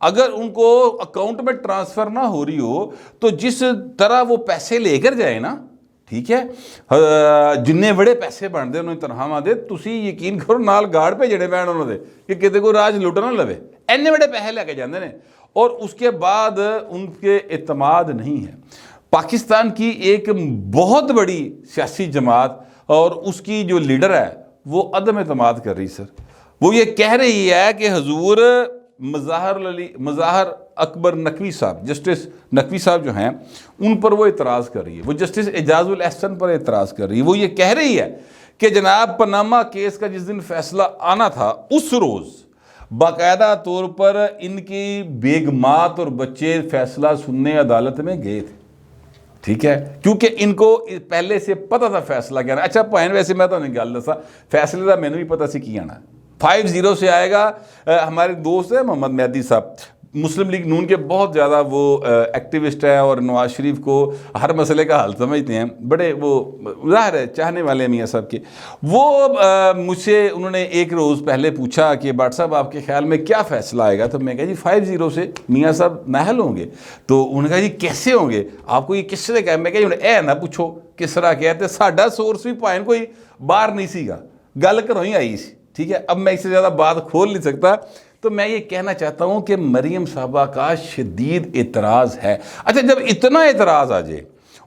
اگر ان کو اکاؤنٹ میں ٹرانسفر نہ ہو رہی ہو تو جس طرح وہ پیسے لے کر جائے نا، ٹھیک ہے، جننے بڑے پیسے بنتے انہوں نے تنخواہ دے، تسی یقین کرو نال گارڈ پہ جڑے بین انہوں نے کہ کتے کو راج لٹ نہ لوے، اینے بڑے پیسے لے کے جاندے نے، اور اس کے بعد ان کے اعتماد نہیں ہے۔ پاکستان کی ایک بہت بڑی سیاسی جماعت اور اس کی جو لیڈر ہے وہ عدم اعتماد کر رہی سر، وہ یہ کہہ رہی ہے کہ حضور مظاہر اکبر نقوی صاحب، جسٹس نقوی صاحب جو ہیں ان پر وہ اعتراض کر رہی ہے، وہ جسٹس اعجاز الاحسن پر اعتراض کر رہی ہے، وہ یہ کہہ رہی ہے کہ جناب پاناما کیس کا جس دن فیصلہ آنا تھا اس روز باقاعدہ طور پر ان کی بیگمات اور بچے فیصلہ سننے عدالت میں گئے تھے، ٹھیک ہے، کیونکہ ان کو پہلے سے پتہ تھا فیصلہ کیا ہے۔ اچھا پوائنٹ ویسے میں تو نہیں گل دسا فیصلے کا میں نے بھی پتہ سی کی آنا 5-0 سے آئے گا۔ ہمارے دوست ہیں محمد مہدی صاحب، مسلم لیگ نون کے بہت زیادہ وہ ایکٹیوسٹ ہیں اور نواز شریف کو ہر مسئلے کا حل سمجھتے ہیں، بڑے وہ ظاہر ہے چاہنے والے میاں صاحب کے۔ وہ مجھ سے انہوں نے ایک روز پہلے پوچھا کہ بٹ صاحب آپ کے خیال میں کیا فیصلہ آئے گا، تو میں کہا جی 5-0 سے میاں صاحب نااہل ہوں گے۔ تو انہوں نے کہا جی کیسے ہوں گے، آپ کو یہ کس سے کہا؟ میں کہا جی اے نہ پوچھو کس طرح کہتے، ساڈا سورس بھی پوائنٹ کوئی باہر نہیں سی گا، گل کروں ہی آئی سی، ٹھیک ہے۔ اب میں اس سے زیادہ بات کھول نہیں سکتا، تو میں یہ کہنا چاہتا ہوں کہ مریم صاحبہ کا شدید اعتراض ہے۔ اچھا جب اتنا اعتراض آ جائے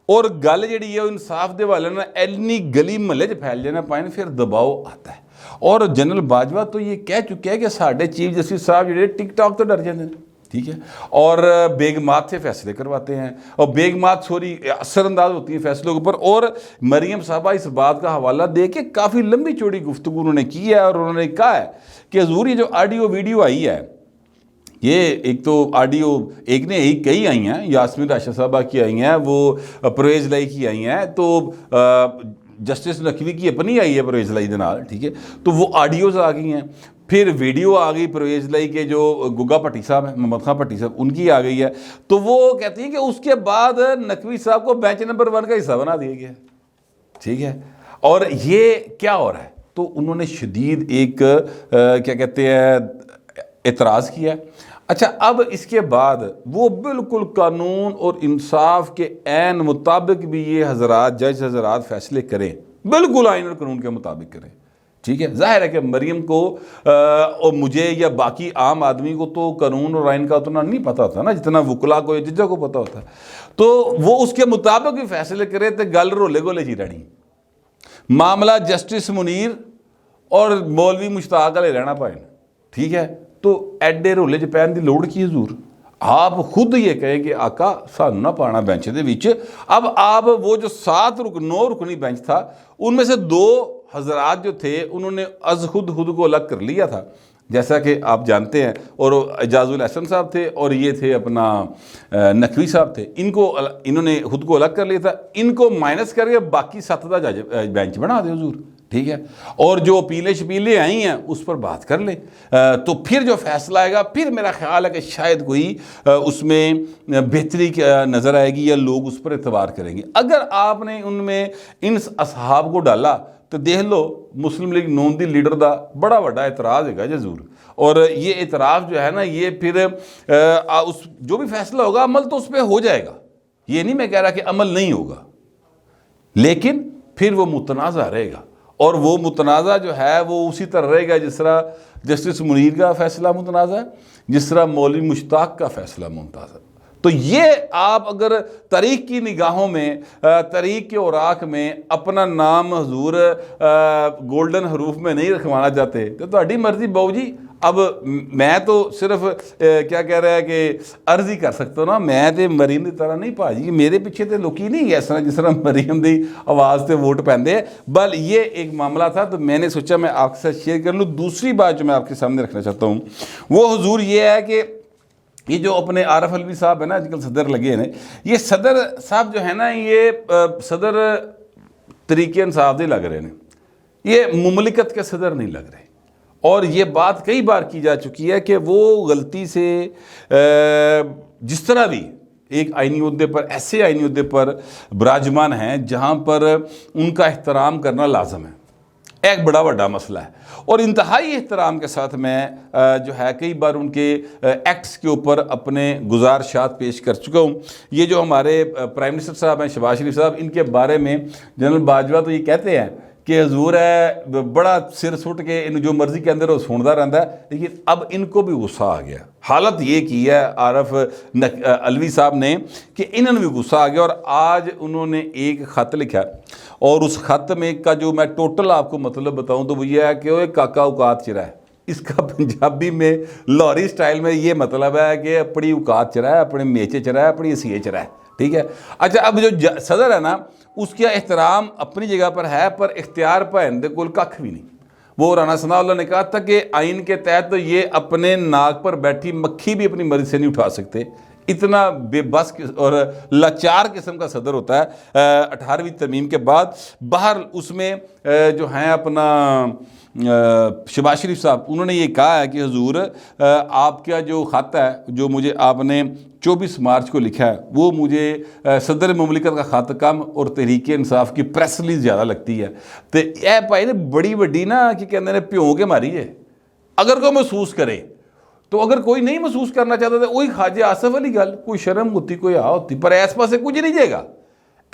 اور گل جڑی ہے انصاف دے والے نا اینی گلی محلے چ پھیل جانا پائیں، پھر دباؤ آتا ہے۔ اور جنرل باجوہ تو یہ کہہ چکے ہیں کہ ساڈے چیف جسٹس صاحب جڑے ٹک ٹاک تو ڈر جاندے ہیں، ٹھیک ہے، اور بیگمات سے فیصلے کرواتے ہیں، اور بیگمات سوری اثر انداز ہوتی ہیں فیصلوں کے اوپر۔ اور مریم صاحبہ اس بات کا حوالہ دے کے کافی لمبی چوڑی گفتگو انہوں نے کی ہے، اور انہوں نے کہا ہے کہ حضور یہ جو آڈیو ویڈیو آئی ہے، یہ ایک تو آڈیو ایک نے ایک کئی آئی ہیں، یاسمین راشد صاحبہ کی آئی ہیں، وہ پرویز لائی کی آئی ہیں، تو جسٹس نقوی کی اپنی آئی ہے پرویز لائی دے نال، ٹھیک ہے، تو وہ آڈیوز آ گئی ہیں، پھر ویڈیو آ گئی پرویز لائی کے جو گگا بھٹی صاحب ہیں، محمد خان بھٹی صاحب، ان کی آ گئی ہے۔ تو وہ کہتی ہیں کہ اس کے بعد نقوی صاحب کو بینچ نمبر 1 کا حصہ بنا دیا گیا، ٹھیک ہے، اور یہ کیا ہو رہا ہے؟ تو انہوں نے شدید ایک کیا کہتے ہیں اعتراض کیا۔ اچھا اب اس کے بعد وہ بالکل قانون اور انصاف کے عین مطابق بھی یہ حضرات جج حضرات فیصلے کریں، بالکل آئین اور قانون کے مطابق کریں، ٹھیک ہے۔ ظاہر ہے کہ مریم کو اور مجھے یا باقی عام آدمی کو تو قانون اور آئین کا اتنا نہیں پتہ ہوتا نا جتنا وکلا کو یا ججوں کو پتہ ہوتا ہے، تو وہ اس کے مطابق بھی فیصلے کرے تو گل رولے گولے جی رہنی۔ معاملہ جسٹس منیر اور مولوی مشتاق والے رہنا پائے، ٹھیک ہے، تو ایڈے رولے چ پہن دی لوڑ کی حضور؟ آپ خود یہ کہیں کہ آقا سانو نہ پانا بینچ دے وچ۔ اب آپ وہ جو 9 رکنی بینچ تھا ان میں سے 2 حضرات جو تھے انہوں نے از خود کو الگ کر لیا تھا، جیسا کہ آپ جانتے ہیں، اور اعجاز الاحسن صاحب تھے اور یہ تھے اپنا نقوی صاحب تھے، انہوں نے خود کو الگ کر لیا تھا، ان کو مائنس کر کے باقی 7 کا بینچ بنا دے حضور، ٹھیک ہے، اور جو اپیلیں شپیلیں آئی ہیں اس پر بات کر لیں، تو پھر جو فیصلہ آئے گا پھر میرا خیال ہے کہ شاید کوئی اس میں بہتری نظر آئے گی یا لوگ اس پر اعتبار کریں گے۔ اگر آپ نے ان میں ان اصحاب کو ڈالا تو دیکھ لو مسلم league known the leader the بڑا بڑا اعتراض ہے گا ضرور، اور یہ اعتراض جو ہے نا یہ پھر جو بھی فیصلہ ہوگا عمل تو اس پہ ہو جائے گا، یہ نہیں میں کہہ رہا کہ عمل نہیں ہوگا، لیکن پھر وہ متنازع رہے گا، اور وہ متنازع جو ہے وہ اسی طرح رہے گا جس طرح جسٹس منیر کا فیصلہ متنازع ہے، جس طرح مولوی مشتاق کا فیصلہ متنازع ہے۔ تو یہ آپ اگر تاریخ کی نگاہوں میں تاریخ کے اوراق میں اپنا نام حضور گولڈن حروف میں نہیں رکھوانا چاہتے تو تہاڈی مرضی باؤ جی۔ اب میں تو صرف کیا کہہ رہا ہے کہ عرض ہی کر سکتا ہوں نا، میں تے مریم دی طرح نہیں پاجی، میرے پیچھے تے لوکی نہیں ہے اس طرح جس طرح مریم دی آواز تے ووٹ پیندے، بل یہ ایک معاملہ تھا تو میں نے سوچا میں آپ کے ساتھ شیئر کر لوں۔ دوسری بات جو میں آپ کے سامنے رکھنا چاہتا ہوں وہ حضور یہ ہے کہ یہ جو اپنے عارف علوی صاحب ہے نا آج کل صدر لگے ہیں، یہ صدر صاحب جو ہے نا یہ صدر طریق انصاف دے لگ رہے ہیں، یہ مملکت کے صدر نہیں لگ رہے، اور یہ بات کئی بار کی جا چکی ہے کہ وہ غلطی سے جس طرح بھی ایک آئینی عہدے پر ایسے آئینی عہدے پر براجمان ہیں جہاں پر ان کا احترام کرنا لازم ہے، ایک بڑا بڑا مسئلہ ہے، اور انتہائی احترام کے ساتھ میں جو ہے کئی بار ان کے ایکٹس کے اوپر اپنے گزارشات پیش کر چکا ہوں۔ یہ جو ہمارے پرائم منسٹر صاحب ہیں شہباز شریف صاحب، ان کے بارے میں جنرل باجوہ تو یہ کہتے ہیں کہ حضور ہے بڑا سر سٹ کے ان جو مرضی کے اندر وہ سنتا رہتا ہے، لیکن اب ان کو بھی غصہ آ گیا۔ حالت یہ کی ہے عارف علوی صاحب نے کہ انہوں نے بھی غصہ آ گیا، اور آج انہوں نے ایک خط لکھا، اور اس خط میں کا جو میں ٹوٹل آپ کو مطلب بتاؤں تو وہ یہ ہے کہ وہ کاکا اوقات چرا ہے۔ اس کا پنجابی میں لاہوری سٹائل میں یہ مطلب ہے کہ اپنی اوقات چرا ہے، اپنے میچے چرا ہے، اپنی حیثیت چرا ہے، ٹھیک ہے۔ اچھا، اب جو صدر ہے نا، اس کا احترام اپنی جگہ پر ہے، پر اختیار پہن دے کول ککھ بھی نہیں۔ وہ رانا ثناء اللہ نے کہا تھا کہ آئین کے تحت تو یہ اپنے ناک پر بیٹھی مکھی بھی اپنی مرضی سے نہیں اٹھا سکتے، اتنا بے بس اور لاچار قسم کا صدر ہوتا ہے 18ویں ترمیم کے بعد۔ باہر اس میں جو ہیں اپنا شہباز شریف صاحب، انہوں نے یہ کہا ہے کہ حضور آپ کا جو خط ہے جو مجھے آپ نے 24 مارچ کو لکھا ہے، وہ مجھے صدر مملکت کا خط کم اور تحریک انصاف کی پریس ریلیز زیادہ لگتی ہے۔ تو اے بھائی نے بڑی وڈی نا کہ کہتے ہیں پیوں کے ماری ہے، اگر کوئی محسوس کرے تو، اگر کوئی نہیں محسوس کرنا چاہتا تو وہی خواجہ آصف علی گل، کوئی شرم ہوتی کوئی آ ہوتی، پر ایس پاسے کچھ نہیں جائے گا۔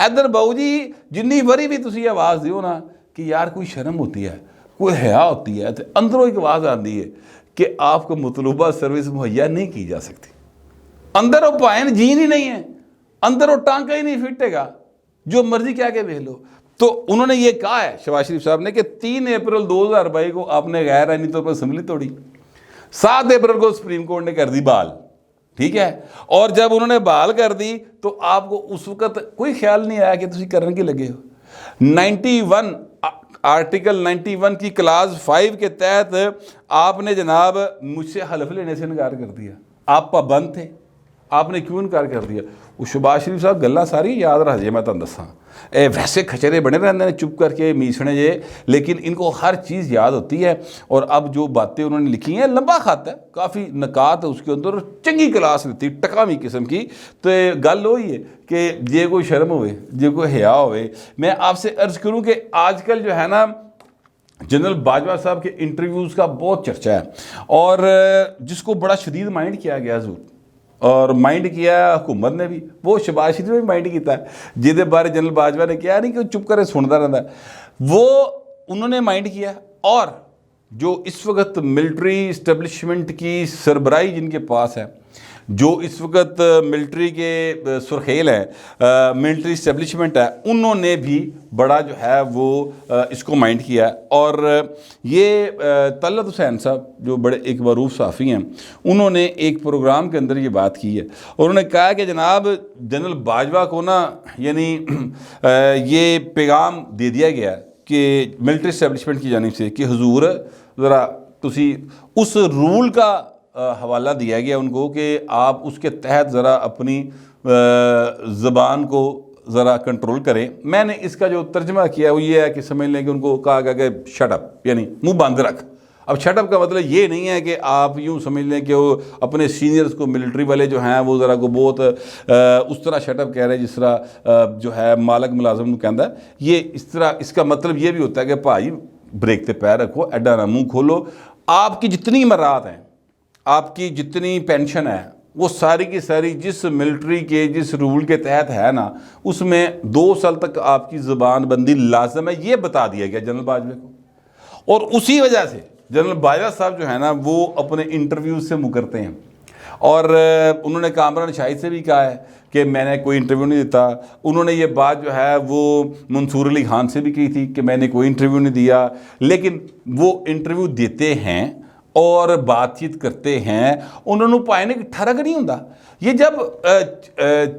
ادھر باؤ جی جنی وری بھی تسی آواز دیو نا کہ یار کوئی شرم ہوتی ہے، کوئی حیا ہوتی ہے، تو اندروں ایک آواز آتی ہے کہ آپ کو مطلوبہ سروس مہیا نہیں کی جا سکتی۔ اندر وہ پائن جین ہی نہیں ہے، اندر وہ ٹانکا ہی نہیں فٹے گا، جو مرضی کیا کہ دیکھ لو۔ تو انہوں نے یہ کہا ہے شہباز شریف صاحب نے کہ 3 اپریل 2022 کو آپ نے غیر آئینی طور پر اسمبلی توڑی، 7 اپریل کو سپریم کورٹ نے کر دی بحال، ٹھیک ہے۔ اور جب انہوں نے بحال کر دی تو آپ کو اس وقت کوئی خیال نہیں آیا کہ تسی کرنے کے لگے ہو۔ 91 آرٹیکل 91 کی کلاس 5 کے تحت آپ نے جناب مجھ سے حلف لینے سے انکار کر دیا۔ آپ پابند تھے، آپ نے کیوں انکار کر دیا؟ وہ شہباز شریف صاحب گلہ ساری یاد رہ جائے، میں تم دساں ویسے کھچرے بنے رہتے ہیں چپ کر کے میسنے جے، لیکن ان کو ہر چیز یاد ہوتی ہے۔ اور اب جو باتیں انہوں نے لکھی ہیں، لمبا خط ہے، کافی نکات ہے اس کے اندر، چنگی کلاس لیتی ٹکاوی قسم کی۔ تو گل وہی ہے کہ جے کوئی شرم ہوئے، جے کوئی حیا ہوئے۔ میں آپ سے عرض کروں کہ آج کل جو ہے نا جنرل باجوہ صاحب کے انٹرویوز کا بہت چرچہ ہے، اور جس کو بڑا شدید مائنڈ کیا گیا حضور، اور مائنڈ کیا حکومت نے بھی، وہ شہباز شریف نے بھی مائنڈ کیتا ہے، جہدے بارے جنرل باجوہ نے کیا نہیں کہ چپ کرے سنتا رہتا ہے، وہ انہوں نے مائنڈ کیا۔ اور جو اس وقت ملٹری اسٹیبلشمنٹ کی سربراہی جن کے پاس ہے، جو اس وقت ملٹری کے سرخیل ہیں، ملٹری اسٹیبلشمنٹ ہے، انہوں نے بھی بڑا جو ہے وہ اس کو مائنڈ کیا ہے۔ اور یہ طلعت حسین صاحب جو بڑے ایک معروف صحافی ہیں، انہوں نے ایک پروگرام کے اندر یہ بات کی ہے، اور انہوں نے کہا کہ جناب جنرل باجوہ کو نا یعنی یہ پیغام دے دیا گیا کہ ملٹری اسٹیبلشمنٹ کی جانب سے کہ حضور ذرا تسی اس رول کا حوالہ دیا گیا ان کو کہ آپ اس کے تحت ذرا اپنی زبان کو ذرا کنٹرول کریں۔ میں نے اس کا جو ترجمہ کیا وہ یہ ہے کہ سمجھ لیں کہ ان کو کہا گیا کہ شٹ اپ، یعنی منہ بند رکھ۔ اب شٹ اپ کا مطلب یہ نہیں ہے کہ آپ یوں سمجھ لیں کہ وہ اپنے سینئرز کو، ملٹری والے جو ہیں وہ ذرا کو بہت اس طرح شٹ اپ کہہ رہے ہیں جس طرح جو ہے مالک ملازم کہندا ہے۔ یہ اس طرح اس کا مطلب یہ بھی ہوتا ہے کہ بھائی بریک تے پیر رکھو، ایڈا نہ منہ کھولو۔ آپ کی جتنی مرات ہیں، آپ کی جتنی پینشن ہے، وہ ساری کی ساری جس ملٹری کے جس رول کے تحت ہے نا، اس میں 2 سال تک آپ کی زبان بندی لازم ہے، یہ بتا دیا گیا جنرل باجوہ کو۔ اور اسی وجہ سے جنرل باجوہ صاحب جو ہے نا وہ اپنے انٹرویو سے مکرتے ہیں، اور انہوں نے کامران شاہد سے بھی کہا ہے کہ میں نے کوئی انٹرویو نہیں دیتا۔ انہوں نے یہ بات جو ہے وہ منصور علی خان سے بھی کی تھی کہ میں نے کوئی انٹرویو نہیں دیا، لیکن وہ انٹرویو دیتے ہیں اور بات چیت کرتے ہیں، انہوں نے پائنے کی ٹھرک نہیں ہوتا۔ یہ جب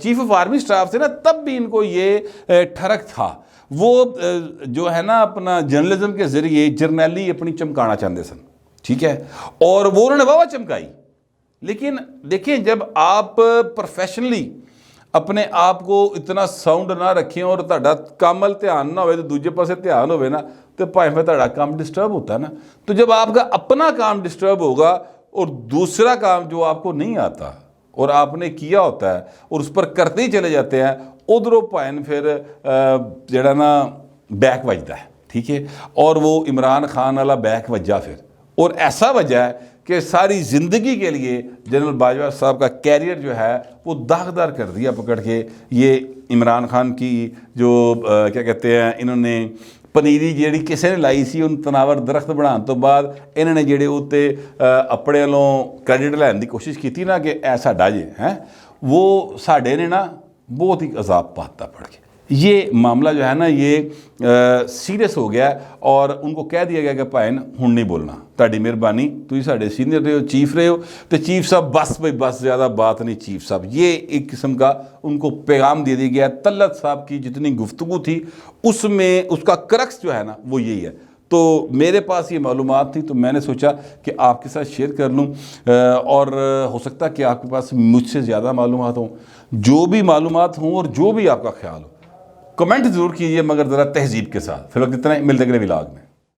چیف آف آرمی سٹاف تھے نا، تب بھی ان کو یہ ٹھرک تھا۔ وہ جو ہے نا اپنا جرنلزم کے ذریعے جرنیلی اپنی چمکانا چاہتے سن، ٹھیک ہے، اور وہ انہوں نے واہ چمکائی۔ لیکن دیکھیں جب آپ پروفیشنلی اپنے آپ کو اتنا ساؤنڈ نہ رکھیں اور تہاڈا کامل دھیان نہ ہوئے تو دوجے پاسے دھیان ہوئے نا، تو بھائی میں تہاڈا کام ڈسٹرب ہوتا ہے نا۔ تو جب آپ کا اپنا کام ڈسٹرب ہوگا اور دوسرا کام جو آپ کو نہیں آتا اور آپ نے کیا ہوتا ہے اور اس پر کرتے ہی چلے جاتے ہیں، ادھروں پائن پھر جڑا نا بیک بجتا ہے، ٹھیک ہے، اور وہ عمران خان والا بیک وجہ پھر، اور ایسا وجہ ہے کہ ساری زندگی کے لیے جنرل باجوہ صاحب کا کیریئر جو ہے وہ داغدار کر دیا پکڑ کے۔ یہ عمران خان کی جو کیا کہتے ہیں، انہوں نے پنیری جیڑی کسی نے لائی سی ان تناور درخت بڑھان تو بعد انہوں نے جیڑے اتنے اپنے والوں کریڈٹ لین دی کوشش کی تھی نا کہ ایسا ڈاجے ہیں، وہ ساڈے نے نا بہت ہی عذاب پاتا پڑ کے۔ یہ معاملہ جو ہے نا یہ سیریس ہو گیا ہے، اور ان کو کہہ دیا گیا کہ بھائن ہن نہیں بولنا، تہاڈی مہربانی، تسی ساڈے سینئر رہے ہو، چیف رہے ہو، تو چیف صاحب بس بھائی بس، زیادہ بات نہیں چیف صاحب۔ یہ ایک قسم کا ان کو پیغام دے دیا گیا۔ طلعت صاحب کی جتنی گفتگو تھی اس میں اس کا کرکس جو ہے نا وہ یہی ہے۔ تو میرے پاس یہ معلومات تھی تو میں نے سوچا کہ آپ کے ساتھ شیئر کر لوں، اور ہو سکتا ہے کہ آپ کے پاس مجھ سے زیادہ معلومات ہوں۔ جو بھی معلومات ہوں اور جو بھی آپ کا خیال ہو کمنٹ ضرور کیجئے، مگر ذرا تہذیب کے ساتھ۔ فی الوقت اتنا ہی، ملتے اگلے ولاگ میں۔